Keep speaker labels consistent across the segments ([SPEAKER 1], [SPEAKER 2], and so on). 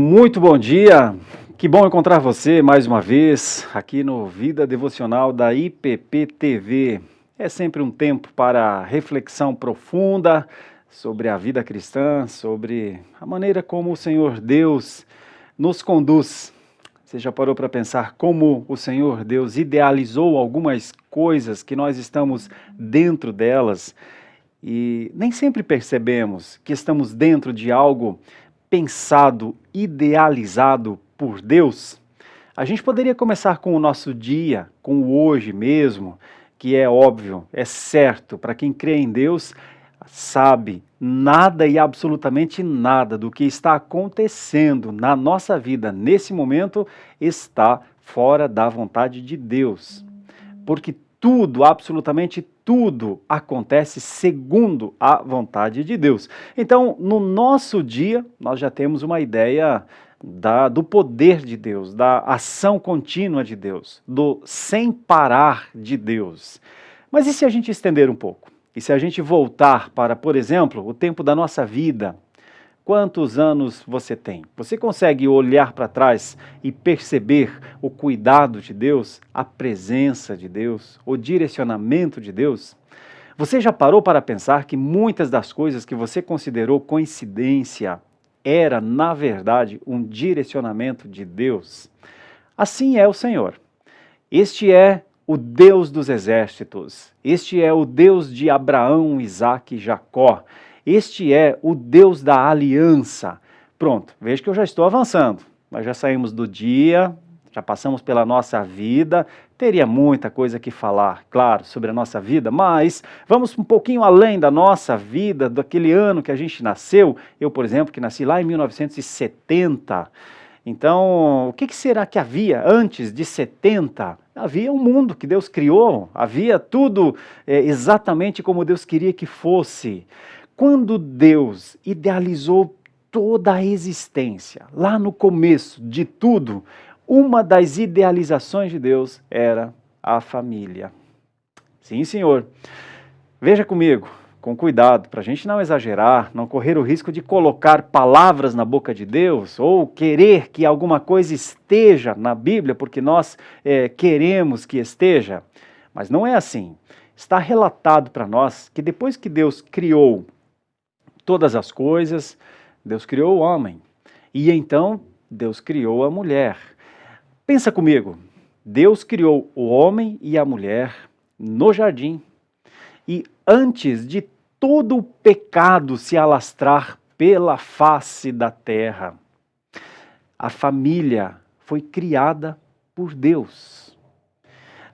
[SPEAKER 1] Muito bom dia, que bom encontrar você mais uma vez aqui no Vida Devocional da IPP TV. É sempre um tempo para reflexão profunda sobre a vida cristã, sobre a maneira como o Senhor Deus nos conduz. Você já parou para pensar como o Senhor Deus idealizou algumas coisas que nós estamos dentro delas e nem sempre percebemos que estamos dentro de algo pensado, idealizado por Deus? A gente poderia começar com o nosso dia, com o hoje mesmo, que é óbvio, é certo, para quem crê em Deus, sabe nada e absolutamente nada do que está acontecendo na nossa vida nesse momento está fora da vontade de Deus. Porque tudo, absolutamente tudo, acontece segundo a vontade de Deus. Então, no nosso dia, nós já temos uma ideia do poder de Deus, da ação contínua de Deus, do sem parar de Deus. Mas e se a gente estender um pouco? E se a gente voltar para, por exemplo, o tempo da nossa vida? Quantos anos você tem? Você consegue olhar para trás e perceber o cuidado de Deus, a presença de Deus, o direcionamento de Deus? Você já parou para pensar que muitas das coisas que você considerou coincidência era, na verdade, um direcionamento de Deus? Assim é o Senhor. Este é o Deus dos exércitos. Este é o Deus de Abraão, Isaque e Jacó. Este é o Deus da aliança. Pronto, veja que eu já estou avançando. Nós já saímos do dia, já passamos pela nossa vida. Teria muita coisa que falar, claro, sobre a nossa vida, mas vamos um pouquinho além da nossa vida, daquele ano que a gente nasceu. Eu, por exemplo, que nasci lá em 1970. Então, o que será que havia antes de 70? Havia um mundo que Deus criou, havia tudo exatamente como Deus queria que fosse. Quando Deus idealizou toda a existência, lá no começo de tudo, uma das idealizações de Deus era a família. Sim, senhor. Veja comigo, com cuidado, para a gente não exagerar, não correr o risco de colocar palavras na boca de Deus ou querer que alguma coisa esteja na Bíblia porque nós queremos que esteja. Mas não é assim. Está relatado para nós que depois que Deus criou todas as coisas, Deus criou o homem e então Deus criou a mulher. Pensa comigo, Deus criou o homem e a mulher no jardim. E antes de todo o pecado se alastrar pela face da terra, a família foi criada por Deus.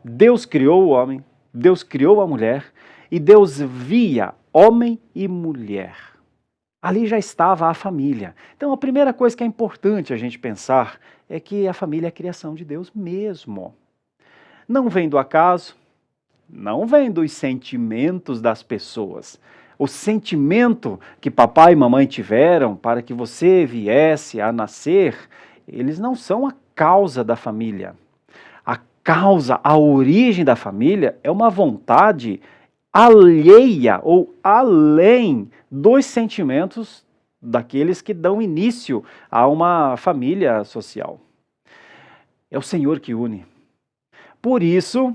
[SPEAKER 1] Deus criou o homem, Deus criou a mulher e Deus via homem e mulher. Ali já estava a família. Então a primeira coisa que é importante a gente pensar é que a família é a criação de Deus mesmo. Não vem do acaso, não vem dos sentimentos das pessoas. O sentimento que papai e mamãe tiveram para que você viesse a nascer, eles não são a causa da família. A causa, a origem da família é uma vontade alheia ou além dos sentimentos daqueles que dão início a uma família social. É o Senhor que une. Por isso,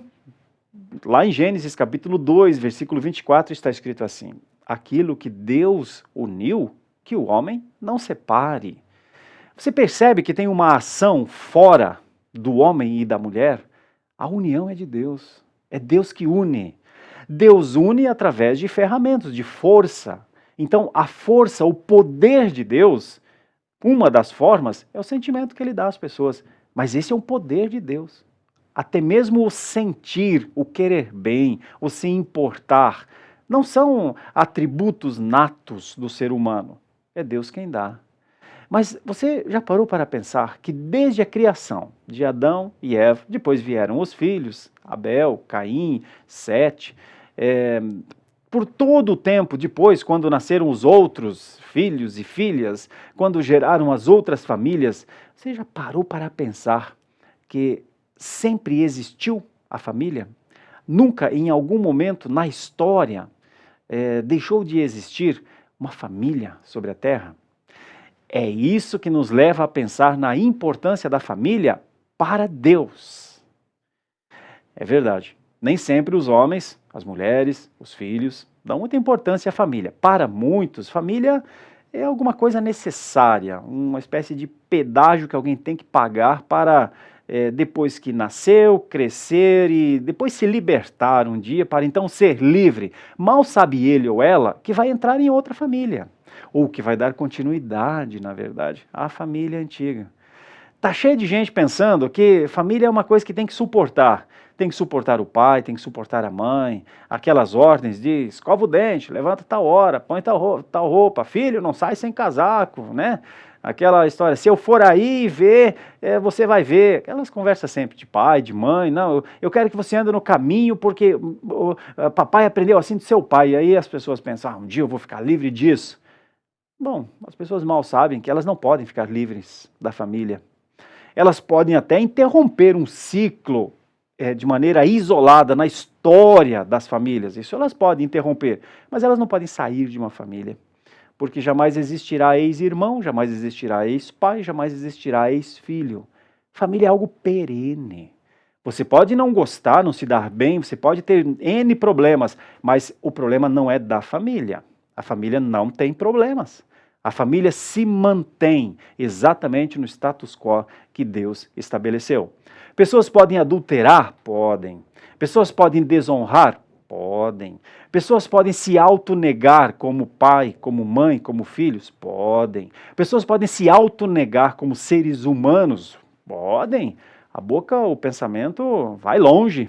[SPEAKER 1] lá em Gênesis capítulo 2, versículo 24, está escrito assim: aquilo que Deus uniu, que o homem não separe. Você percebe que tem uma ação fora do homem e da mulher? A união é de Deus. É Deus que une. Deus une através de ferramentas, de força. Então, a força, o poder de Deus, uma das formas é o sentimento que ele dá às pessoas. Mas esse é um poder de Deus. Até mesmo o sentir, o querer bem, o se importar, não são atributos natos do ser humano. É Deus quem dá. Mas você já parou para pensar que desde a criação de Adão e Eva, depois vieram os filhos, Abel, Caim, Sete, por todo o tempo depois, quando nasceram os outros filhos e filhas, quando geraram as outras famílias, você já parou para pensar que sempre existiu a família? Nunca, em algum momento na história, deixou de existir uma família sobre a Terra? É isso que nos leva a pensar na importância da família para Deus. É verdade. Nem sempre os homens, as mulheres, os filhos dão muita importância à família. Para muitos, família é alguma coisa necessária, uma espécie de pedágio que alguém tem que pagar para, depois que nasceu, crescer e depois se libertar um dia para então ser livre. Mal sabe ele ou ela que vai entrar em outra família, ou que vai dar continuidade, na verdade, à família antiga. Tá cheio de gente pensando que família é uma coisa que tem que suportar. Tem que suportar o pai, tem que suportar a mãe, aquelas ordens de escova o dente, levanta tal hora, põe tal roupa, filho, não sai sem casaco, né? Aquela história, se eu for aí ver, você vai ver. Aquelas conversas sempre de pai, de mãe, não, eu quero que você ande no caminho porque papai aprendeu assim do seu pai. E aí as pessoas pensam, um dia eu vou ficar livre disso. Bom, as pessoas mal sabem que elas não podem ficar livres da família. Elas podem até interromper um ciclo de maneira isolada na história das famílias. Isso elas podem interromper, mas elas não podem sair de uma família. Porque jamais existirá ex-irmão, jamais existirá ex-pai, jamais existirá ex-filho. Família é algo perene. Você pode não gostar, não se dar bem, você pode ter N problemas, mas o problema não é da família. A família não tem problemas. A família se mantém exatamente no status quo que Deus estabeleceu. Pessoas podem adulterar? Podem. Pessoas podem desonrar? Podem. Pessoas podem se autonegar como pai, como mãe, como filhos? Podem. Pessoas podem se autonegar como seres humanos? Podem. A boca, o pensamento vai longe.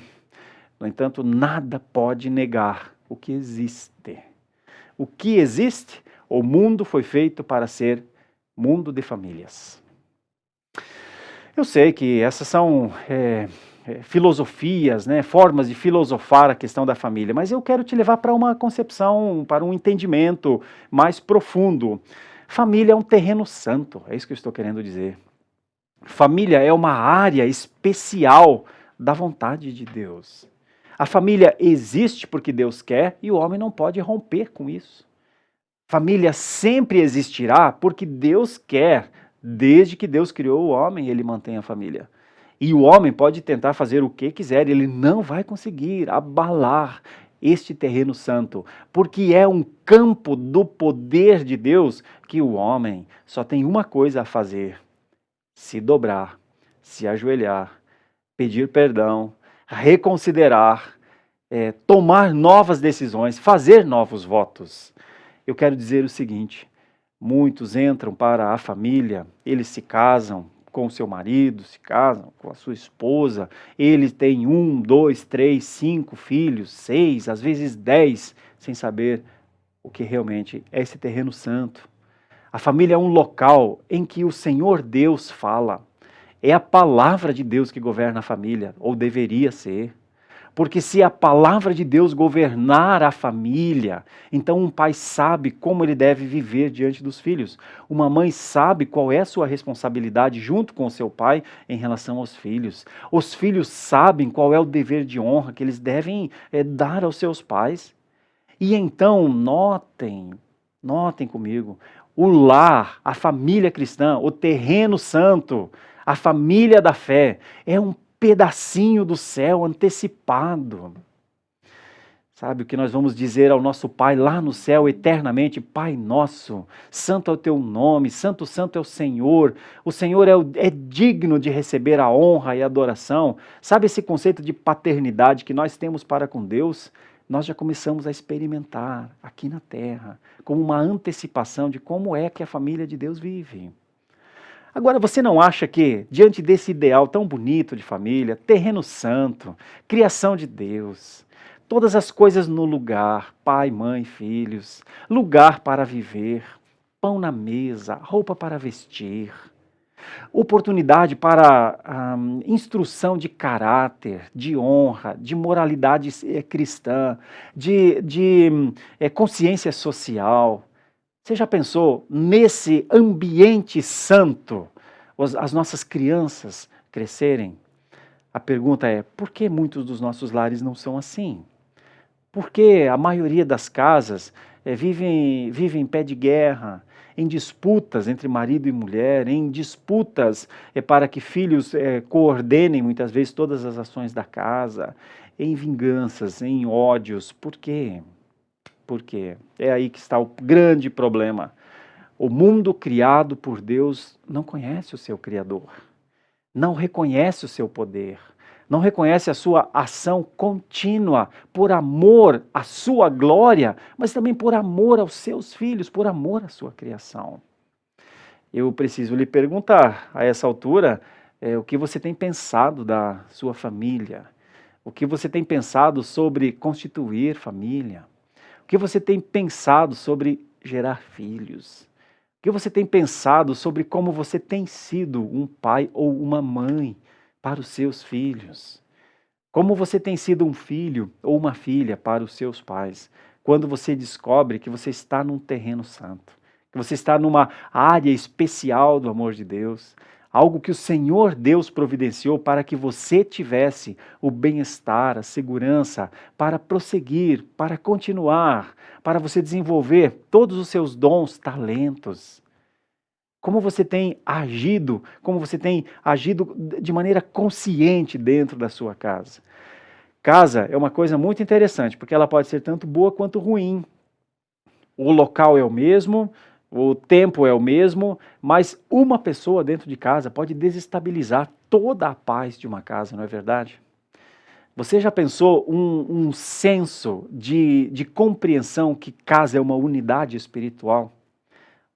[SPEAKER 1] No entanto, nada pode negar o que existe. O que existe? O mundo foi feito para ser mundo de famílias. Eu sei que essas são filosofias, né, formas de filosofar a questão da família, mas eu quero te levar para uma concepção, para um entendimento mais profundo. Família é um terreno santo, é isso que eu estou querendo dizer. Família é uma área especial da vontade de Deus. A família existe porque Deus quer e o homem não pode romper com isso. Família sempre existirá porque Deus quer. Desde que Deus criou o homem, ele mantém a família. E o homem pode tentar fazer o que quiser, ele não vai conseguir abalar este terreno santo, porque é um campo do poder de Deus que o homem só tem uma coisa a fazer: se dobrar, se ajoelhar, pedir perdão, reconsiderar, tomar novas decisões, fazer novos votos. Eu quero dizer o seguinte: muitos entram para a família, eles se casam com o seu marido, se casam com a sua esposa, eles têm 1, 2, 3, 5 filhos, 6, às vezes 10, sem saber o que realmente é esse terreno santo. A família é um local em que o Senhor Deus fala. É a palavra de Deus que governa a família, ou deveria ser. Porque se a palavra de Deus governar a família, então um pai sabe como ele deve viver diante dos filhos. Uma mãe sabe qual é a sua responsabilidade junto com o seu pai em relação aos filhos. Os filhos sabem qual é o dever de honra que eles devem dar aos seus pais. E então, notem comigo, o lar, a família cristã, o terreno santo, a família da fé, é um pedacinho do céu antecipado. Sabe o que nós vamos dizer ao nosso Pai lá no céu eternamente? Pai nosso, santo é o teu nome, santo, santo é o Senhor é digno de receber a honra e a adoração. Sabe esse conceito de paternidade que nós temos para com Deus? Nós já começamos a experimentar aqui na terra, como uma antecipação de como é que a família de Deus vive. Agora, você não acha que, diante desse ideal tão bonito de família, terreno santo, criação de Deus, todas as coisas no lugar, pai, mãe, filhos, lugar para viver, pão na mesa, roupa para vestir, oportunidade para instrução de caráter, de honra, de moralidade cristã, de consciência social. Você já pensou nesse ambiente santo, as nossas crianças crescerem? A pergunta é, por que muitos dos nossos lares não são assim? Por que a maioria das casas vivem em pé de guerra, em disputas entre marido e mulher, em disputas para que filhos coordenem muitas vezes todas as ações da casa, em vinganças, em ódios. Por quê? Por quê? É aí que está o grande problema. O mundo criado por Deus não conhece o seu Criador, não reconhece o seu poder, não reconhece a sua ação contínua por amor à sua glória, mas também por amor aos seus filhos, por amor à sua criação. Eu preciso lhe perguntar, a essa altura, o que você tem pensado da sua família? O que você tem pensado sobre constituir família? O que você tem pensado sobre gerar filhos? O que você tem pensado sobre como você tem sido um pai ou uma mãe para os seus filhos? Como você tem sido um filho ou uma filha para os seus pais? Quando você descobre que você está num terreno santo, que você está numa área especial do amor de Deus, algo que o Senhor Deus providenciou para que você tivesse o bem-estar, a segurança, para prosseguir, para continuar, para você desenvolver todos os seus dons, talentos. Como você tem agido de maneira consciente dentro da sua casa. Casa é uma coisa muito interessante, porque ela pode ser tanto boa quanto ruim. O local é o mesmo, o tempo é o mesmo, mas uma pessoa dentro de casa pode desestabilizar toda a paz de uma casa, não é verdade? Você já pensou um senso de compreensão que casa é uma unidade espiritual?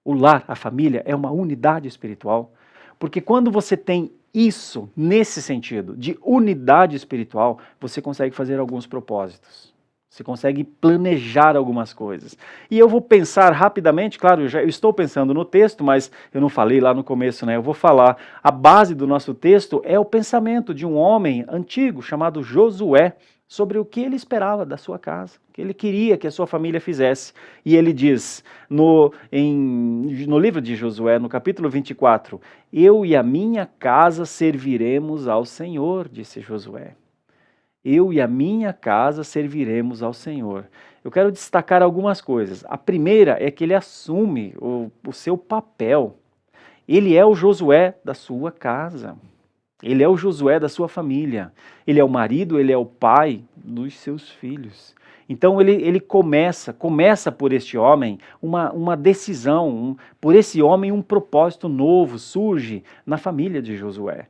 [SPEAKER 1] O lar, a família, é uma unidade espiritual. Porque quando você tem isso, nesse sentido, de unidade espiritual, você consegue fazer alguns propósitos. Você consegue planejar algumas coisas. E eu vou pensar rapidamente, claro, eu estou pensando no texto, mas eu não falei lá no começo, né? Eu vou falar. A base do nosso texto é o pensamento de um homem antigo chamado Josué, sobre o que ele esperava da sua casa, o que ele queria que a sua família fizesse. E ele diz no livro de Josué, no capítulo 24, eu e a minha casa serviremos ao Senhor, disse Josué. Eu e a minha casa serviremos ao Senhor. Eu quero destacar algumas coisas. A primeira é que ele assume o seu papel. Ele é o Josué da sua casa. Ele é o Josué da sua família. Ele é o marido, ele é o pai dos seus filhos. Então ele começa por este homem uma decisão, por esse homem um propósito novo surge na família de Josué.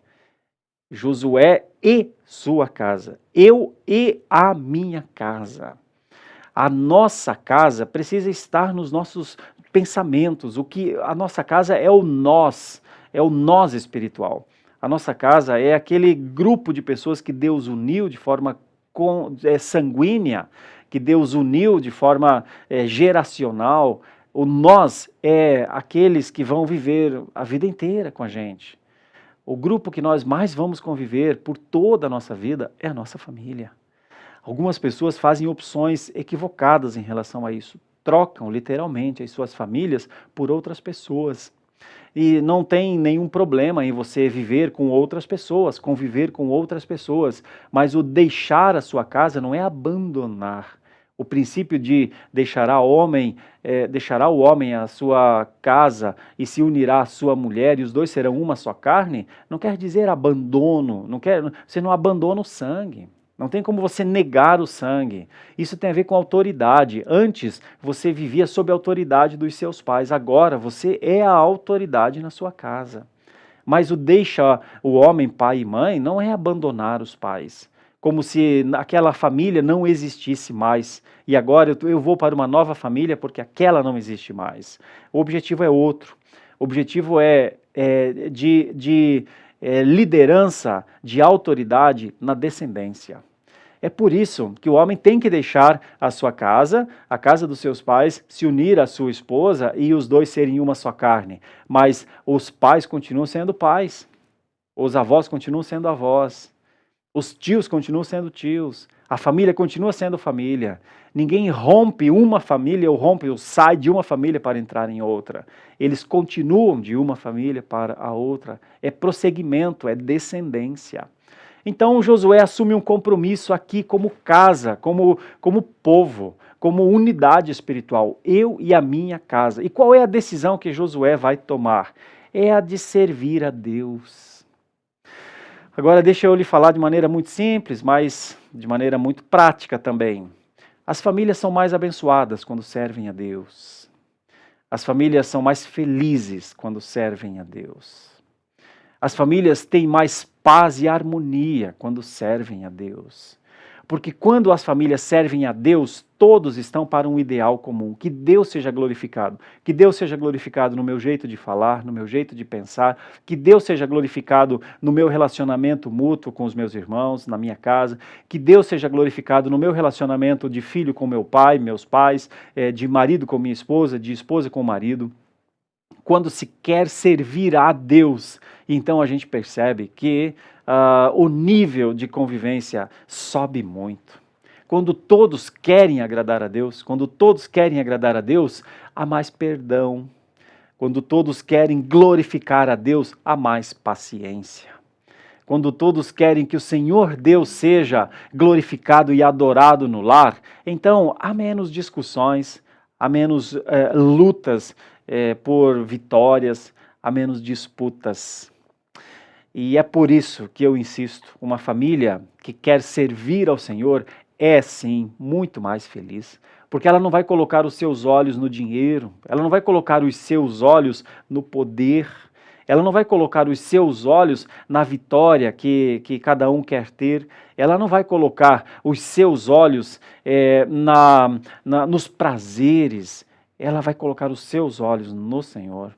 [SPEAKER 1] Josué e sua casa. Eu e a minha casa. A nossa casa precisa estar nos nossos pensamentos. A nossa casa é o nós espiritual. A nossa casa é aquele grupo de pessoas que Deus uniu de forma sanguínea, que Deus uniu de forma geracional. O nós é aqueles que vão viver a vida inteira com a gente. O grupo que nós mais vamos conviver por toda a nossa vida é a nossa família. Algumas pessoas fazem opções equivocadas em relação a isso. Trocam literalmente as suas famílias por outras pessoas. E não tem nenhum problema em você viver com outras pessoas, conviver com outras pessoas, mas o deixar a sua casa não é abandonar. O princípio de deixará o homem a sua casa e se unirá à sua mulher e os dois serão uma só carne, não quer dizer abandono, você não abandona o sangue. Não tem como você negar o sangue. Isso tem a ver com autoridade. Antes, você vivia sob a autoridade dos seus pais. Agora, você é a autoridade na sua casa. Mas o deixa o homem pai e mãe não é abandonar os pais. Como se aquela família não existisse mais. E agora eu vou para uma nova família porque aquela não existe mais. O objetivo é outro. O objetivo é de liderança, de autoridade na descendência. É por isso que o homem tem que deixar a sua casa, a casa dos seus pais, se unir à sua esposa e os dois serem uma só carne. Mas os pais continuam sendo pais, os avós continuam sendo avós, os tios continuam sendo tios, a família continua sendo família. Ninguém rompe uma família ou sai de uma família para entrar em outra. Eles continuam de uma família para a outra. É prosseguimento, é descendência. Então Josué assume um compromisso aqui como casa, como povo, como unidade espiritual, eu e a minha casa. E qual é a decisão que Josué vai tomar? É a de servir a Deus. Agora deixa eu lhe falar de maneira muito simples, mas de maneira muito prática também. As famílias são mais abençoadas quando servem a Deus. As famílias são mais felizes quando servem a Deus. As famílias têm mais paz e harmonia quando servem a Deus. Porque quando as famílias servem a Deus, todos estão para um ideal comum. Que Deus seja glorificado. Que Deus seja glorificado no meu jeito de falar, no meu jeito de pensar. Que Deus seja glorificado no meu relacionamento mútuo com os meus irmãos, na minha casa. Que Deus seja glorificado no meu relacionamento de filho com meu pai, meus pais, de marido com minha esposa, de esposa com o marido. Quando se quer servir a Deus, então a gente percebe que o nível de convivência sobe muito. Quando todos querem agradar a Deus, há mais perdão. Quando todos querem glorificar a Deus, há mais paciência. Quando todos querem que o Senhor Deus seja glorificado e adorado no lar, então há menos discussões, há menos lutas por vitórias, há menos disputas. E é por isso que eu insisto, uma família que quer servir ao Senhor é sim muito mais feliz, porque ela não vai colocar os seus olhos no dinheiro, ela não vai colocar os seus olhos no poder, ela não vai colocar os seus olhos na vitória que cada um quer ter, ela não vai colocar os seus olhos nos prazeres, ela vai colocar os seus olhos no Senhor.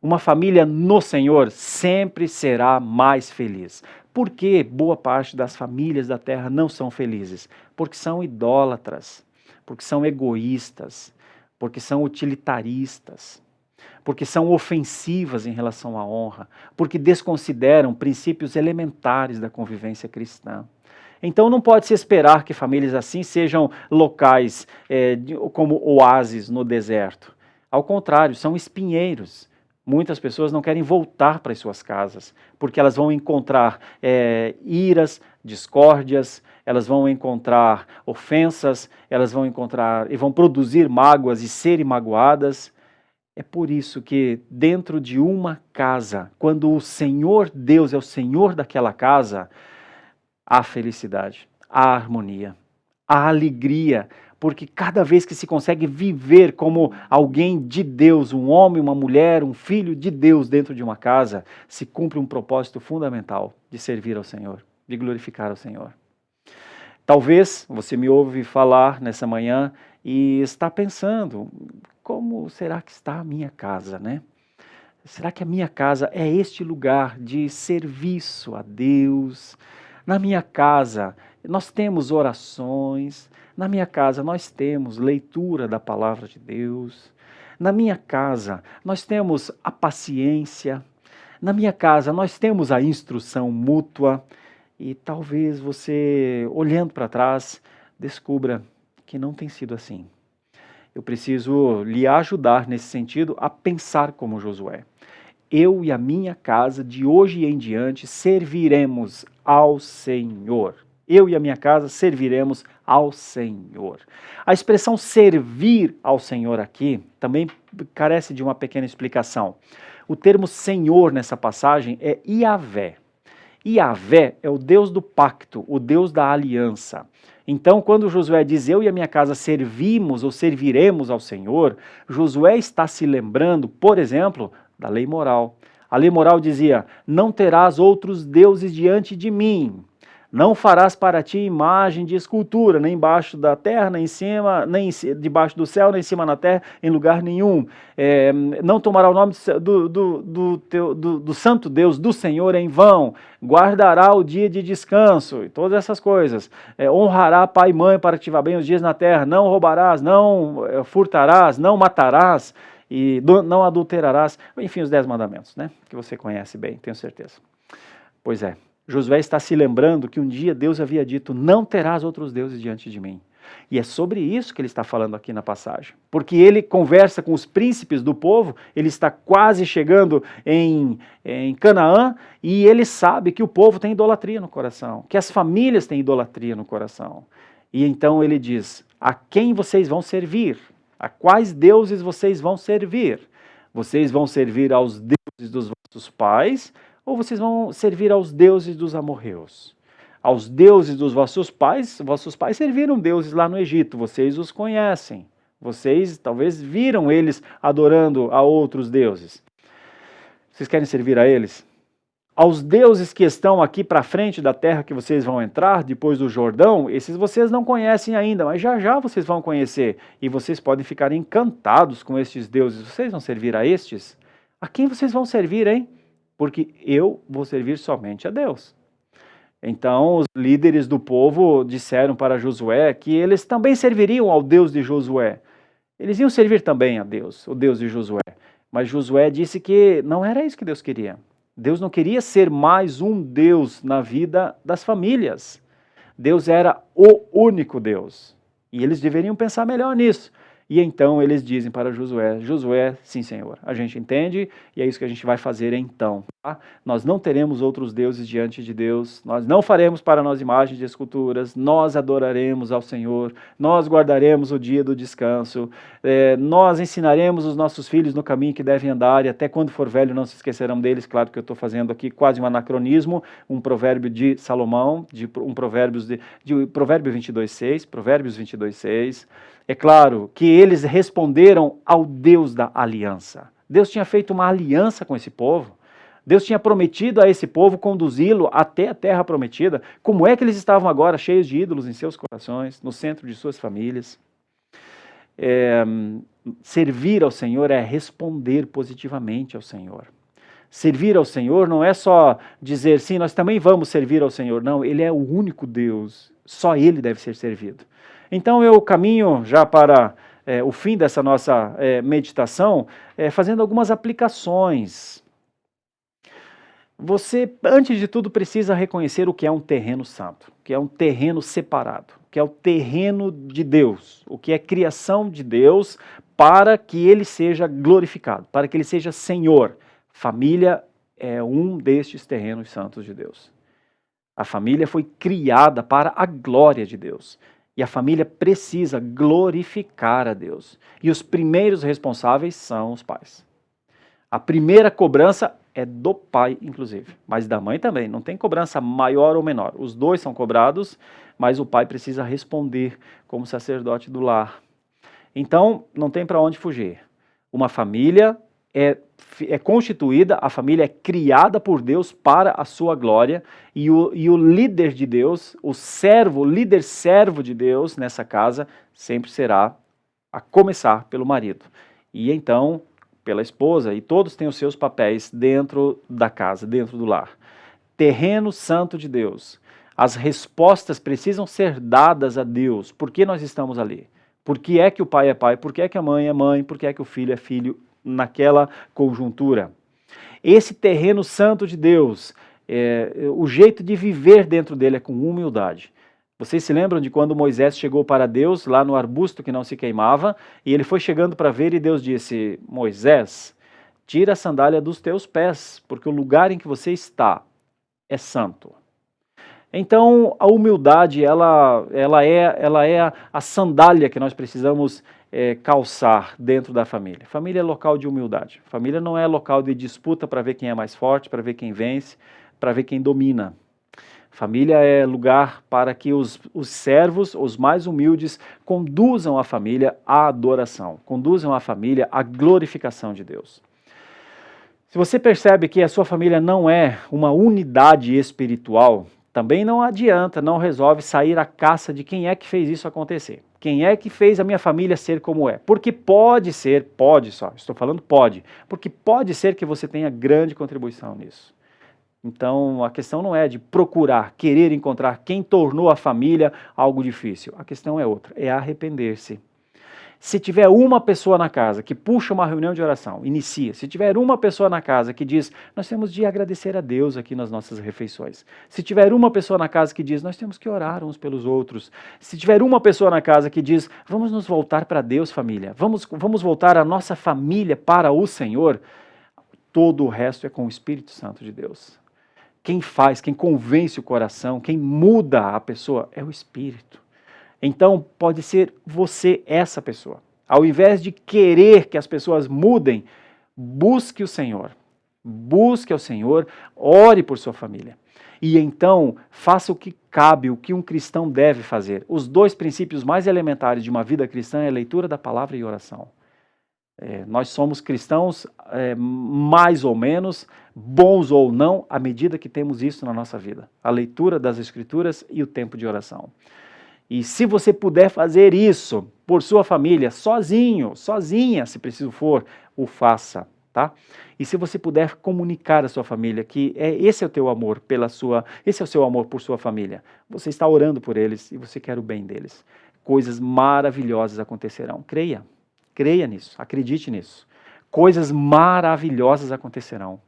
[SPEAKER 1] Uma família no Senhor sempre será mais feliz. Por que boa parte das famílias da terra não são felizes? Porque são idólatras, porque são egoístas, porque são utilitaristas, porque são ofensivas em relação à honra, porque desconsideram princípios elementares da convivência cristã. Então não pode se esperar que famílias assim sejam locais como oásis no deserto. Ao contrário, são espinheiros. Muitas pessoas não querem voltar para as suas casas, porque elas vão encontrar iras, discórdias, elas vão encontrar ofensas, elas vão encontrar e vão produzir mágoas e serem magoadas. É por isso que dentro de uma casa, quando o Senhor Deus é o Senhor daquela casa, há felicidade, há harmonia, há alegria, porque cada vez que se consegue viver como alguém de Deus, um homem, uma mulher, um filho de Deus dentro de uma casa, se cumpre um propósito fundamental de servir ao Senhor, de glorificar ao Senhor. Talvez você me ouve falar nessa manhã e está pensando, como será que está a minha casa, né? Será que a minha casa é este lugar de serviço a Deus? Na minha casa nós temos orações, na minha casa nós temos leitura da palavra de Deus, na minha casa nós temos a paciência, na minha casa nós temos a instrução mútua e talvez você, olhando para trás, descubra que não tem sido assim. Eu preciso lhe ajudar nesse sentido a pensar como Josué. Eu e a minha casa, de hoje em diante, serviremos ao Senhor. Eu e a minha casa serviremos ao Senhor. A expressão servir ao Senhor aqui também carece de uma pequena explicação. O termo Senhor nessa passagem é Iavé. Iavé é o Deus do pacto, o Deus da aliança. Então, quando Josué diz, eu e a minha casa servimos ou serviremos ao Senhor, Josué está se lembrando, por exemplo, da lei moral. A lei moral dizia, não terás outros deuses diante de mim. Não farás para ti imagem de escultura, nem embaixo da terra, nem em cima, nem debaixo do céu, nem em cima na terra, em lugar nenhum. Não tomará o nome do santo Deus, do Senhor em vão. Guardará o dia de descanso, e todas essas coisas. Honrará pai e mãe para que te vá bem os dias na terra. Não roubarás, não furtarás, não matarás, e não adulterarás. Enfim, os 10 mandamentos, né? Que você conhece bem, tenho certeza. Pois é. Josué está se lembrando que um dia Deus havia dito, não terás outros deuses diante de mim. E é sobre isso que ele está falando aqui na passagem. Porque ele conversa com os príncipes do povo, ele está quase chegando em Canaã, e ele sabe que o povo tem idolatria no coração, que as famílias têm idolatria no coração. E então ele diz: a quem vocês vão servir? A quais deuses vocês vão servir? Vocês vão servir aos deuses dos vossos pais ou vocês vão servir aos deuses dos amorreus? Aos deuses dos vossos pais serviram deuses lá no Egito, vocês os conhecem. Vocês talvez viram eles adorando a outros deuses. Vocês querem servir a eles? Aos deuses que estão aqui para frente da terra que vocês vão entrar, depois do Jordão, esses vocês não conhecem ainda, mas já já vocês vão conhecer. E vocês podem ficar encantados com estes deuses. Vocês vão servir a estes? A quem vocês vão servir, hein? Porque eu vou servir somente a Deus. Então, os líderes do povo disseram para Josué que eles também serviriam ao Deus de Josué. Eles iam servir também a Deus, o Deus de Josué. Mas Josué disse que não era isso que Deus queria. Deus não queria ser mais um Deus na vida das famílias. Deus era o único Deus. E eles deveriam pensar melhor nisso. E então eles dizem para Josué: Josué, sim, Senhor, a gente entende e é isso que a gente vai fazer então. Tá? Nós não teremos outros deuses diante de Deus, nós não faremos para nós imagens de esculturas, nós adoraremos ao Senhor, nós guardaremos o dia do descanso, nós ensinaremos os nossos filhos no caminho que devem andar e até quando for velho não se esquecerão deles. Claro que eu estou fazendo aqui quase um anacronismo, um provérbio de Salomão, um provérbio 22:6, Provérbios 22:6. É claro que eles responderam ao Deus da aliança. Deus tinha feito uma aliança com esse povo. Deus tinha prometido a esse povo conduzi-lo até a terra prometida. Como é que eles estavam agora cheios de ídolos em seus corações, no centro de suas famílias? Servir ao Senhor é responder positivamente ao Senhor. Servir ao Senhor não é só dizer, sim, nós também vamos servir ao Senhor. Não, Ele é o único Deus. Só Ele deve ser servido. Então eu caminho já para o fim dessa nossa meditação, fazendo algumas aplicações. Você, antes de tudo, precisa reconhecer o que é um terreno santo, o que é um terreno separado, o que é o terreno de Deus, o que é criação de Deus para que Ele seja glorificado, para que Ele seja Senhor. Família é um destes terrenos santos de Deus. A família foi criada para a glória de Deus. E a família precisa glorificar a Deus. E os primeiros responsáveis são os pais. A primeira cobrança é do pai, inclusive, mas da mãe também. Não tem cobrança maior ou menor. Os dois são cobrados, mas o pai precisa responder como sacerdote do lar. Então, não tem para onde fugir. Uma família é constituída, a família é criada por Deus para a sua glória, e o líder de Deus, o líder servo de Deus nessa casa, sempre será a começar pelo marido. E então, pela esposa, e todos têm os seus papéis dentro da casa, dentro do lar. Terreno santo de Deus. As respostas precisam ser dadas a Deus. Por que nós estamos ali? Por que é que o pai é pai? Por que é que a mãe é mãe? Por que é que o filho é filho? Naquela conjuntura. Esse terreno santo de Deus, o jeito de viver dentro dele é com humildade. Vocês se lembram de quando Moisés chegou para Deus, lá no arbusto que não se queimava, e ele foi chegando para ver e Deus disse, Moisés, tira a sandália dos teus pés, porque o lugar em que você está é santo. Então, a humildade, ela é a sandália que nós precisamos calçar dentro da família. Família é local de humildade. Família não é local de disputa para ver quem é mais forte, para ver quem vence, para ver quem domina. Família é lugar para que os servos, os mais humildes, conduzam a família à adoração, conduzam a família à glorificação de Deus. Se você percebe que a sua família não é uma unidade espiritual, também não adianta, não resolve sair à caça de quem é que fez isso acontecer. Quem é que fez a minha família ser como é? Porque pode ser, estou falando pode, porque pode ser que você tenha grande contribuição nisso. Então, a questão não é de procurar, querer encontrar quem tornou a família algo difícil. A questão é outra, é arrepender-se. Se tiver uma pessoa na casa que puxa uma reunião de oração, inicia. Se tiver uma pessoa na casa que diz, nós temos de agradecer a Deus aqui nas nossas refeições. Se tiver uma pessoa na casa que diz, nós temos que orar uns pelos outros. Se tiver uma pessoa na casa que diz, vamos nos voltar para Deus, família. Vamos voltar a nossa família para o Senhor. Todo o resto é com o Espírito Santo de Deus. Quem faz, quem convence o coração, quem muda a pessoa é o Espírito. Então, pode ser você essa pessoa. Ao invés de querer que as pessoas mudem, busque o Senhor. Busque ao Senhor, ore por sua família. E então, faça o que cabe, o que um cristão deve fazer. Os dois princípios mais elementares de uma vida cristã é a leitura da palavra e oração. Nós somos cristãos mais ou menos, bons ou não, à medida que temos isso na nossa vida. A leitura das Escrituras e o tempo de oração. E se você puder fazer isso por sua família, sozinho, sozinha, se preciso for, o faça, tá? E se você puder comunicar à sua família que esse é o teu amor esse é o seu amor por sua família, você está orando por eles e você quer o bem deles, coisas maravilhosas acontecerão. Creia nisso, acredite nisso. Coisas maravilhosas acontecerão.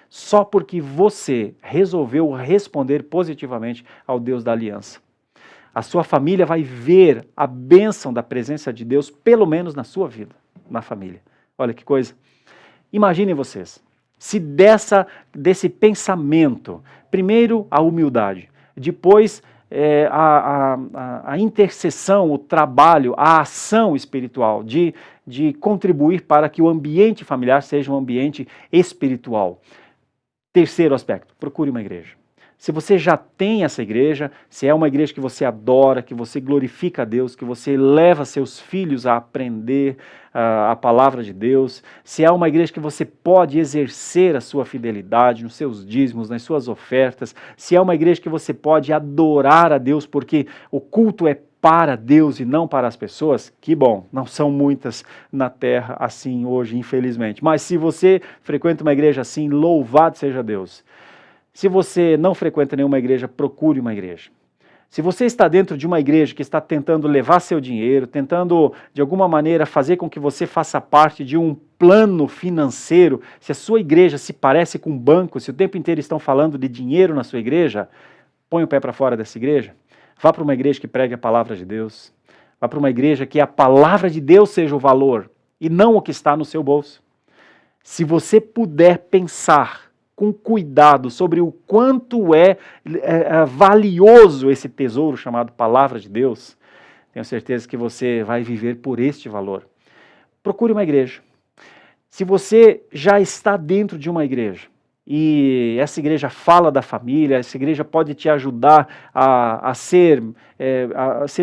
[SPEAKER 1] Só porque você resolveu responder positivamente ao Deus da aliança. A sua família vai ver a bênção da presença de Deus, pelo menos na sua vida, na família. Olha que coisa. Imaginem vocês, se desse pensamento, primeiro a humildade, depois a intercessão, o trabalho, a ação espiritual de contribuir para que o ambiente familiar seja um ambiente espiritual. Terceiro aspecto, procure uma igreja. Se você já tem essa igreja, se é uma igreja que você adora, que você glorifica a Deus, que você leva seus filhos a aprender a palavra de Deus, se é uma igreja que você pode exercer a sua fidelidade nos seus dízimos, nas suas ofertas, se é uma igreja que você pode adorar a Deus porque o culto é para Deus e não para as pessoas, que bom, não são muitas na terra assim hoje, infelizmente. Mas se você frequenta uma igreja assim, louvado seja Deus. Se você não frequenta nenhuma igreja, procure uma igreja. Se você está dentro de uma igreja que está tentando levar seu dinheiro, tentando de alguma maneira fazer com que você faça parte de um plano financeiro, se a sua igreja se parece com um banco, se o tempo inteiro estão falando de dinheiro na sua igreja, põe o pé para fora dessa igreja. Vá para uma igreja que pregue a palavra de Deus. Vá para uma igreja que a palavra de Deus seja o valor e não o que está no seu bolso. Se você puder pensar com cuidado sobre o quanto é valioso esse tesouro chamado Palavra de Deus, tenho certeza que você vai viver por este valor. Procure uma igreja. Se você já está dentro de uma igreja, e essa igreja fala da família, essa igreja pode te ajudar a ser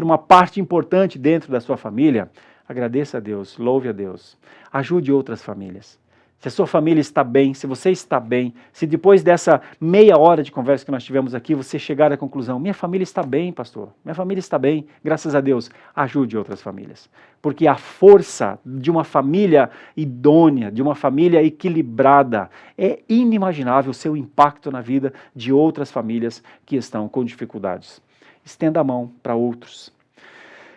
[SPEAKER 1] uma parte importante dentro da sua família, agradeça a Deus, louve a Deus, ajude outras famílias. Se a sua família está bem, se você está bem, se depois dessa meia hora de conversa que nós tivemos aqui, você chegar à conclusão, minha família está bem, pastor, minha família está bem, graças a Deus, ajude outras famílias. Porque a força de uma família idônea, de uma família equilibrada, é inimaginável o seu impacto na vida de outras famílias que estão com dificuldades. Estenda a mão para outros.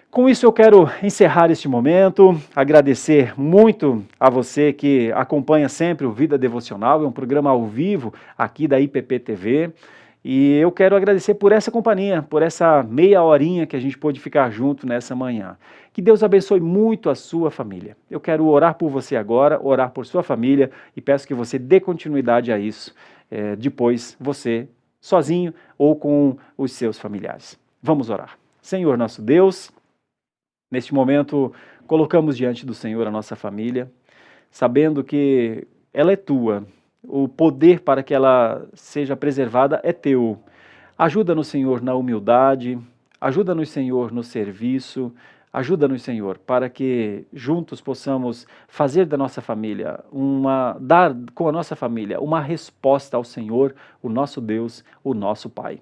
[SPEAKER 1] Com isso eu quero encerrar este momento, agradecer muito a você que acompanha sempre o Vida Devocional, é um programa ao vivo aqui da IPP TV, e eu quero agradecer por essa companhia, por essa meia horinha que a gente pôde ficar junto nessa manhã. Que Deus abençoe muito a sua família. Eu quero orar por você agora, orar por sua família, e peço que você dê continuidade a isso, depois você, sozinho ou com os seus familiares. Vamos orar. Senhor nosso Deus, neste momento, colocamos diante do Senhor a nossa família, sabendo que ela é tua, o poder para que ela seja preservada é teu. Ajuda-nos, Senhor, na humildade, ajuda-nos, Senhor, no serviço, ajuda-nos, Senhor, para que juntos possamos fazer da nossa família, dar com a nossa família uma resposta ao Senhor, o nosso Deus, o nosso Pai.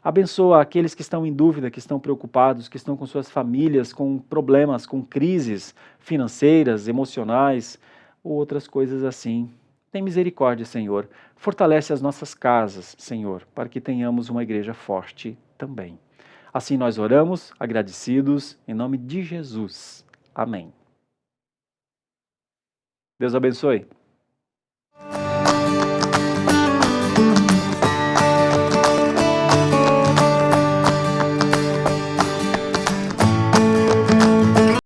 [SPEAKER 1] Abençoa aqueles que estão em dúvida, que estão preocupados, que estão com suas famílias, com problemas, com crises financeiras, emocionais ou outras coisas assim. Tem misericórdia, Senhor. Fortalece as nossas casas, Senhor, para que tenhamos uma igreja forte também. Assim nós oramos, agradecidos, em nome de Jesus. Amém. Deus abençoe.